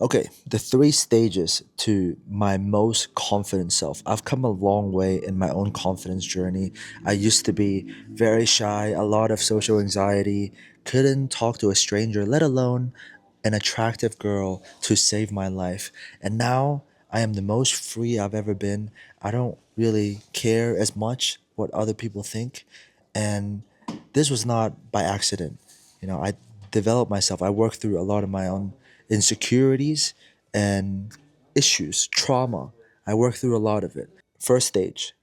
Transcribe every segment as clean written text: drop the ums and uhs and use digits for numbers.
Okay, the three stages to my most confident self. I've come a long way in my own confidence journey. I used to be very shy, a lot of social anxiety, couldn't talk to a stranger, let alone an attractive girl to save my life. And now I am the most free I've ever been. I don't really care as much what other people think. And this was not by accident. I developed myself. I worked through a lot of my own insecurities and issues, trauma. I worked through a lot of it. First stage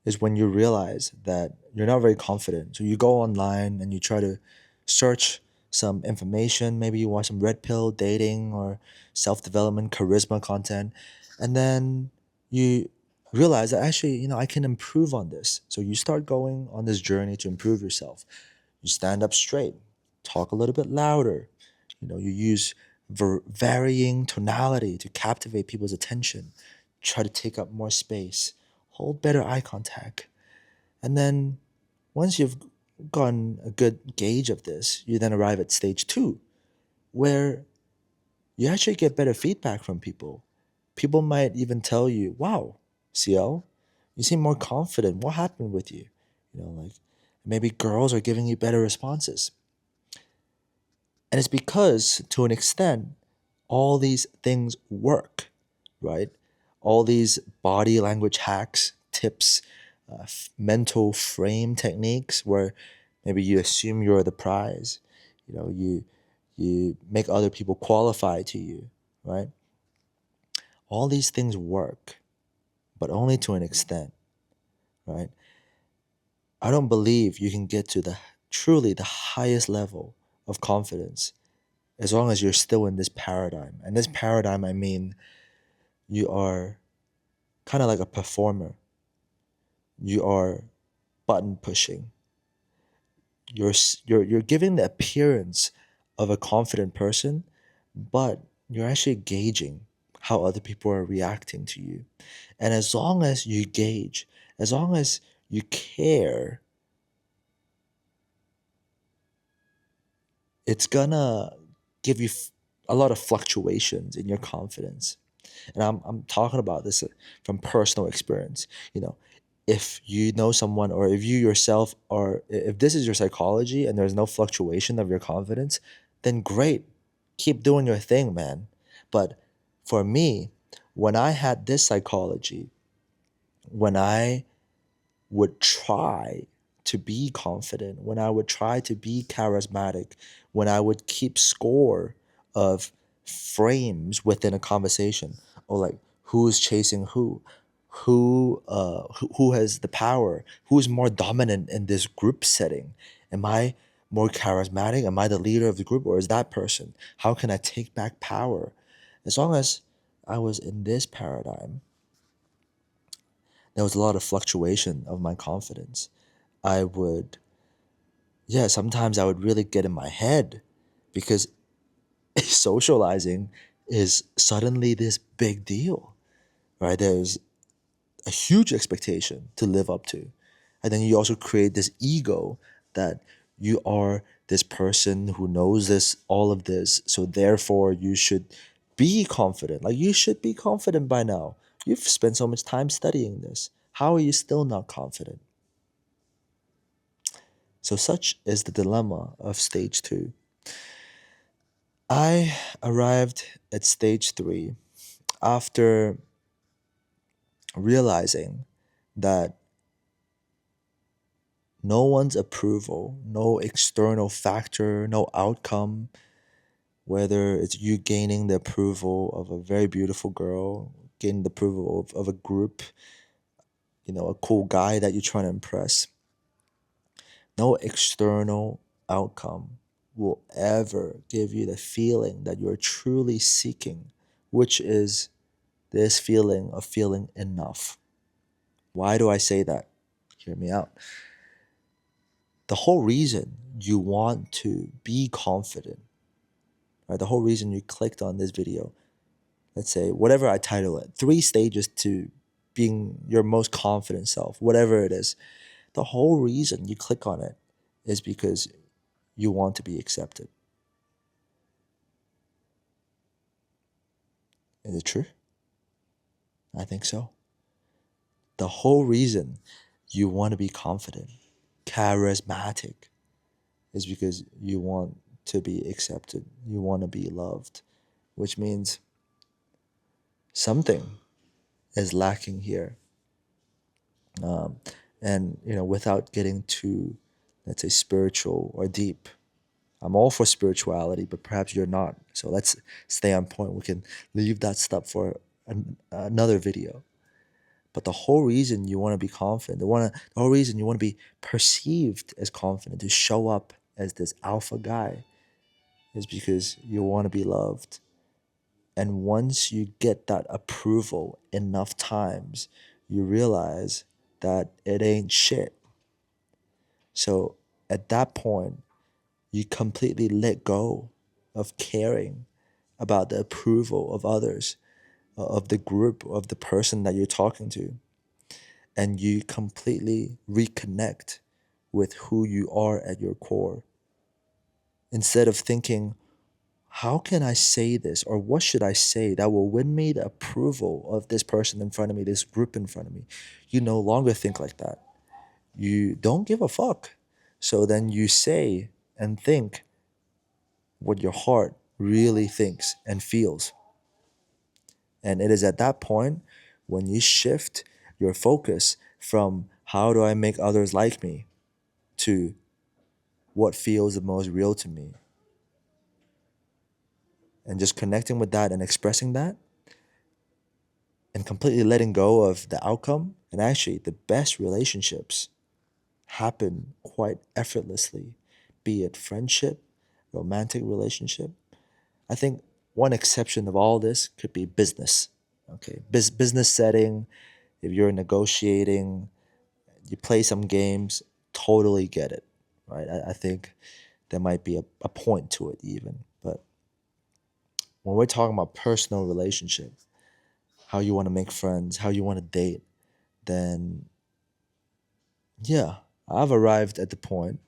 is when you realize that you're not very confident. So you go online and you try to search some information. Maybe you watch some red pill dating or self development, charisma content. And then you realize that actually, I can improve on this. So you start going on this journey to improve yourself. You stand up straight, talk a little bit louder. You use varying tonality to captivate people's attention. Try to take up more space. Hold better eye contact. And then once you've gotten a good gauge of this, you then arrive at stage two, where you actually get better feedback from people. People might even tell you, wow, CL, you seem more confident. What happened with you? Like maybe girls are giving you better responses. And it's because, to an extent, all these things work, right? All these body language hacks, tips, mental frame techniques where maybe you assume you're the prize, you make other people qualify to you, right? All these things work, but only to an extent, right? I don't believe you can get to the truly the highest level of confidence as long as you're still in this paradigm. And this paradigm, I mean, you are kind of like a performer. You are button pushing. You're giving the appearance of a confident person, but you're actually gauging how other people are reacting to you. And as long as you gauge, as long as you care, it's gonna give you a lot of fluctuations in your confidence. And I'm talking about this from personal experience. If you know someone, or if you yourself are, if this is your psychology and there's no fluctuation of your confidence, then great, keep doing your thing, man. But for me, when I had this psychology, when I would try to be confident, when I would try to be charismatic, when I would keep score of frames within a conversation, or like who's chasing who has the power, who's more dominant in this group setting. Am I more charismatic? Am I the leader of the group, or is that person? How can I take back power? As long as I was in this paradigm, there was a lot of fluctuation of my confidence. I would, yeah, sometimes I would really get in my head because socializing is suddenly this big deal, right? There's a huge expectation to live up to. And then you also create this ego that you are this person who knows this, all of this. So therefore, you should be confident. Like, you should be confident by now. You've spent so much time studying this. How are you still not confident? So, such is the dilemma of stage two. I arrived at stage three after realizing that no one's approval, no external factor, no outcome, whether it's you gaining the approval of a very beautiful girl, gaining the approval of a group, a cool guy that you're trying to impress, no external outcome will ever give you the feeling that you're truly seeking, which is this feeling of feeling enough. Why do I say that? Hear me out. The whole reason you want to be confident, right? The whole reason you clicked on this video, let's say, whatever I title it, three stages to being your most confident self, whatever it is, the whole reason you click on it is because you want to be accepted. Is it true? I think so. The whole reason you want to be confident, charismatic, is because you want to be accepted. You want to be loved, which means something is lacking here. And without getting too, let's say, spiritual or deep, I'm all for spirituality, but perhaps you're not. So let's stay on point. We can leave that stuff for another video. But the whole reason you want to be confident, the whole reason you want to be perceived as confident, to show up as this alpha guy, is because you want to be loved. And once you get that approval enough times, you realize that it ain't shit. So at that point, you completely let go of caring about the approval of others, of the group, of the person that you're talking to. And you completely reconnect with who you are at your core. Instead of thinking, how can I say this or what should I say that will win me the approval of this person in front of me, this group in front of me? You no longer think like that. You don't give a fuck. So then you say and think what your heart really thinks and feels. And it is at that point when you shift your focus from how do I make others like me to what feels the most real to me. And just connecting with that and expressing that and completely letting go of the outcome. And actually, the best relationships happen quite effortlessly, be it friendship, romantic relationship. I think one exception of all this could be business. Okay, business setting, if you're negotiating, you play some games, totally get it, right? I think there might be a point to it even. But when we're talking about personal relationship, how you want to make friends, how you want to date, then yeah, I've arrived at the point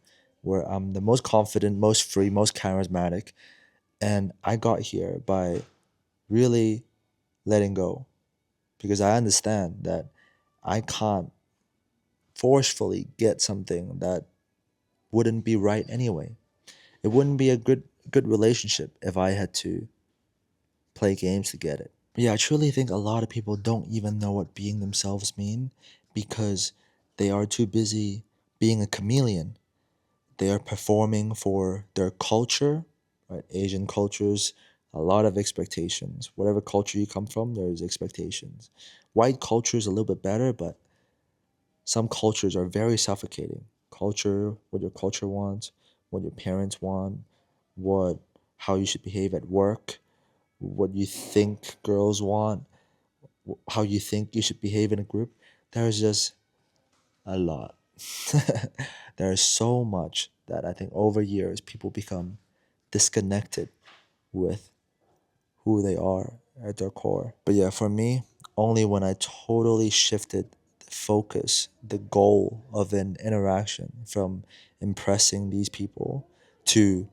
where I'm the most confident, most free, most charismatic. And I got here by really letting go because I understand that I can't forcefully get something that wouldn't be right anyway. It wouldn't be a good relationship if I had to play games to get it. Yeah, I truly think a lot of people don't even know what being themselves mean because they are too busy being a chameleon. They are performing for their culture, right? Asian cultures, a lot of expectations. Whatever culture you come from, there's expectations. White culture is a little bit better, but some cultures are very suffocating. Culture, what your culture wants, what your parents want, what how you should behave at work, what you think girls want, how you think you should behave in a group. There's just a lot. There's so much that I think over years people become disconnected with who they are at their core. But yeah, for me, only when I totally shifted the focus, the goal of an interaction from impressing these people to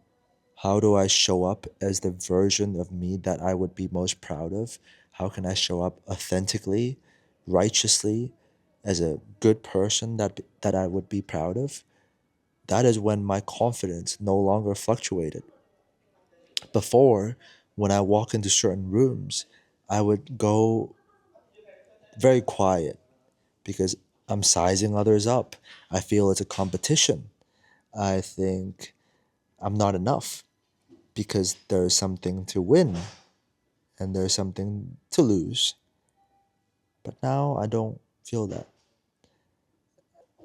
how do I show up as the version of me that I would be most proud of? How can I show up authentically, righteously, as a good person that I would be proud of? That is when my confidence no longer fluctuated. Before, when I walk into certain rooms, I would go very quiet because I'm sizing others up. I feel it's a competition. I think I'm not enough because there's something to win and there's something to lose. But now I don't feel that.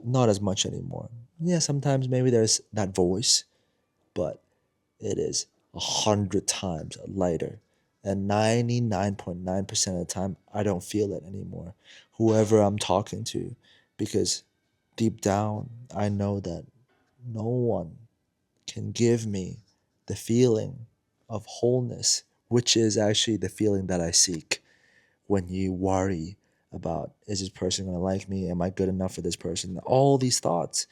Not as much anymore. Yeah, sometimes maybe there's that voice, but it is 100 times lighter. And 99.9% of the time, I don't feel it anymore. Whoever I'm talking to, because deep down, I know that no one can give me the feeling of wholeness, which is actually the feeling that I seek when you worry about is this person going to like me? Am I good enough for this person? All these thoughts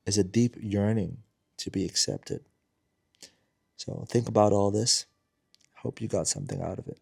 is a deep yearning to be accepted. So think about all this. Hope you got something out of it.